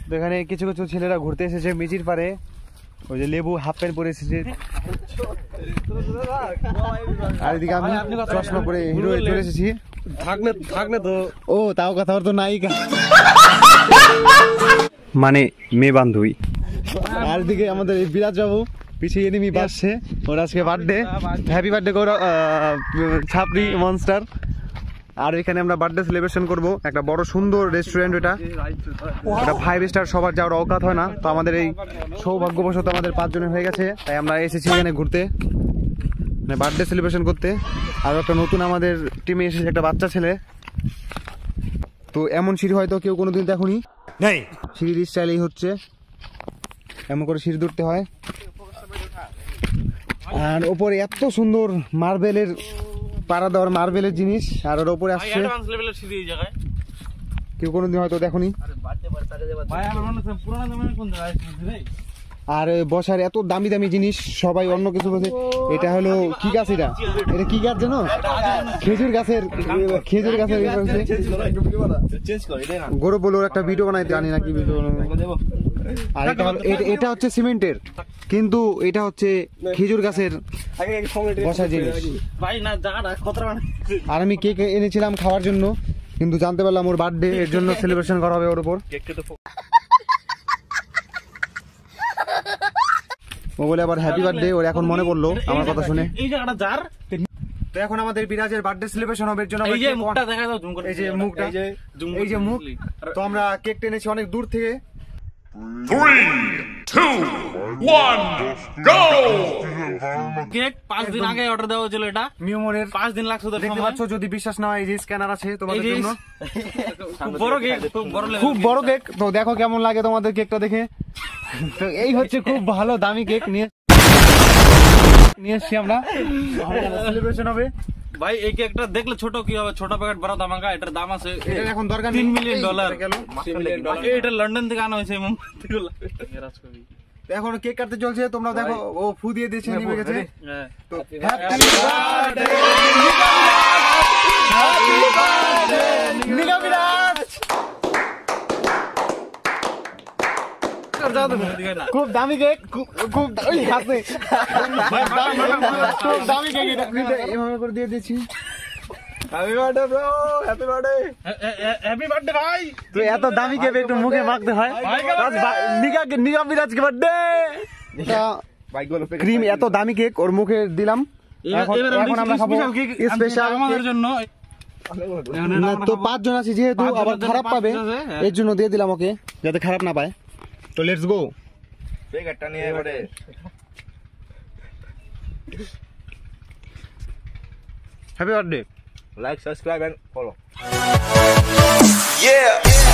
তো এখানে কিছু কিছু ছেলেরা ঘুরতে এসেছে মিচির পারে, ওই যে লেবু হাফ প্যান্ট পরে এসেছে, আর এদিকে আমি চশমা পরে হিরো হয়ে চলে এসেছি। থাকলে তো ও তাও কথা তো নায়িকা মানে মেয়ে বান্ধবী। আর এদিকে আমাদের বিরাজ বাবু পিছিয়ে এনিমি বাসছে, ওর আজকে বার্থডে, হ্যাপি বার্থডে করো ছাপড়ি মনস্টার। আর এখানে আমরা বার্থডে সেলিব্রেশন করব, একটা বড় সুন্দর রেস্টুরেন্ট, এটা 5 স্টার, সবার যাওয়ার অকাত হয় না। তো আমাদের এই সৌভাগ্যবশত আমাদের 5 জনের হয়ে গেছে, তাই আমরা এসেছি এখানে ঘুরতে, মানে বার্থডে সেলিব্রেশন করতে। আর একটা নতুন আমাদের টিমে এসেছে একটা বাচ্চা ছেলে। তো এমন সিঁড়ি হয়তো কেউ কোনোদিন দেখুনি, সিঁড়ির স্টাইলেই হচ্ছে, এমন করে সিঁড়ি ধরতে হয়। আর ওপরে এত সুন্দর মার্বেলের পাড়া দেওয়ার মার্বেলের জিনিস, আর ওর উপরে আসছে কেউ কোনোদিন হয়তো দেখুনি। আর বসার এত দামি দামি জিনিস, সবাই অন্য কিছু বলছে। এটা হলো কি গাছ, এটা এটা কি গাছ জানো? খেজুর গাছের গরু বলে একটা ভিডিও বানাই, জানি না কি ভিডিও। আর এটা হচ্ছে সিমেন্টের, কিন্তু এটা হচ্ছে খেজুর গাছের বসার জিনিস। আর আমি কেক এনেছিলাম খাওয়ার জন্য, কিন্তু জানতে পারলাম ওর বার্থডে, এর জন্য সেলিব্রেশন করা হবে ওর উপর। ও বলে আবার হ্যাপি বার্থডে, ওর এখন মনে পড়লো আমার কথা শুনে। তো এখন আমাদের বিরাজের বার্থডে সেলিব্রেশন হবে, এর জন্য এই যে মুখটা দেখা দাও, এই যে মুখটা, এই যে মুখ। তো আমরা কেক টেনেছি অনেক দূর থেকে। 3, 2, 1, go! কেক 5 দিন আগে অর্ডার দেওয়া হয়েছিল, এটা মিউমোরের 5 দিন লাগছে। দেখতে পাচ্ছ, যদি বিশ্বাস না হয় এই যে স্ক্যানার আছে তোমাদের জন্য। খুব বড় কেক, খুব বড় কেক। তো দেখো কেমন লাগে তোমাদের কেকটা দেখে। তো এই হচ্ছে খুব ভালো দামি কেক নিয়ে এসছি আমরা, সেলিব্রেশন হবে। ভাই এই কেকটা দেখলে ছোট কি হবে, ছোট প্যাকেট বড় দামাকা, এটার দাম আছে, এটা এখন দরকার $3 মিলিয়ন। এটা লন্ডন থেকে আনা হয়েছে। এখন কেক কাটতে চলছে, তোমরা দেখো ও ফু দিয়ে দিয়েছে, নেমে গেছে। তো হ্যাপি বার্থডে। খুব দামি কেক, খুব দামি কেক, এটা এভাবে করে দিয়ে দিচ্ছি। Happy birthday bro, happy birthday, happy birthday ভাই। তো এত দামি কেক একটু মুখে মাখতে হয়। নিগা বিরাজকে বার্থডে, ক্রিম এত দামি কেক ওর মুখে দিলাম। এখন আমরা খাবো স্পেশাল আমাদের জন্য। তো 5 জন আছি যেহেতু, আবার খারাপ পাবে, এর জন্য দিয়ে দিলাম ওকে, যাতে খারাপ না পায়। তো লেটস গো। কেকটা নিয়ে এবারে happy birthday. like, subscribe and follow. Yeah.